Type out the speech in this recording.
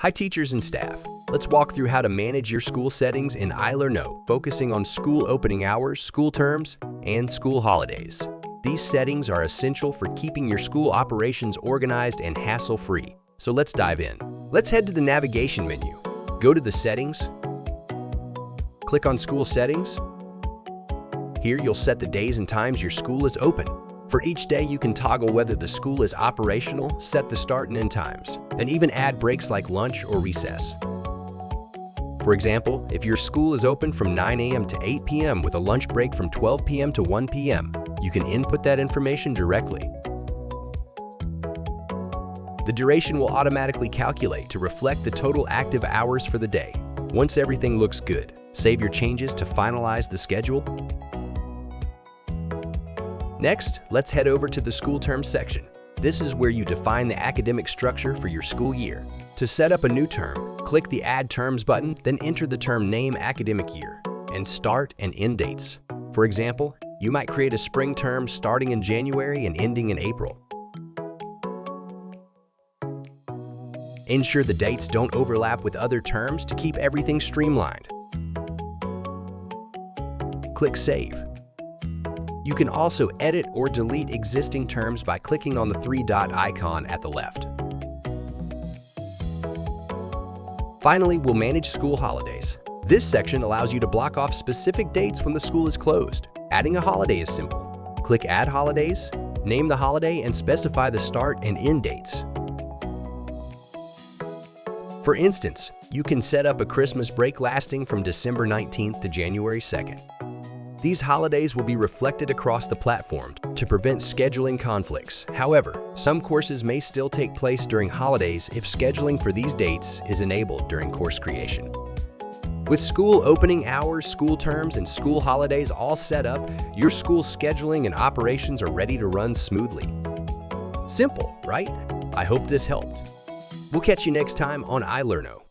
Hi teachers and staff. Let's walk through how to manage your school settings in ilerno, focusing on school opening hours, school terms, and school holidays. These settings are essential for keeping your school operations organized and hassle-free. So let's dive in. Let's head to the navigation menu. Go to the settings. Click on school settings. Here you'll set the days and times your school is open. For each day, you can toggle whether the school is operational, set the start and end times, and even add breaks like lunch or recess. For example, if your school is open from 9 a.m. to 8 p.m. with a lunch break from 12 p.m. to 1 p.m., you can input that information directly. The duration will automatically calculate to reflect the total active hours for the day. Once everything looks good, save your changes to finalize the schedule. Next, let's head over to the school terms section. This is where you define the academic structure for your school year. To set up a new term, click the Add Terms button, then enter the term name academic year and start and end dates. For example, you might create a spring term starting in January and ending in April. Ensure the dates don't overlap with other terms to keep everything streamlined. Click Save. You can also edit or delete existing terms by clicking on the three-dot icon at the left. Finally, we'll manage school holidays. This section allows you to block off specific dates when the school is closed. Adding a holiday is simple. Click Add Holidays, name the holiday, and specify the start and end dates. For instance, you can set up a Christmas break lasting from December 19th to January 2nd. These holidays will be reflected across the platform to prevent scheduling conflicts. However, some courses may still take place during holidays if scheduling for these dates is enabled during course creation. With school opening hours, school terms, and school holidays all set up, your school's scheduling and operations are ready to run smoothly. Simple, right? I hope this helped. We'll catch you next time on ilerno.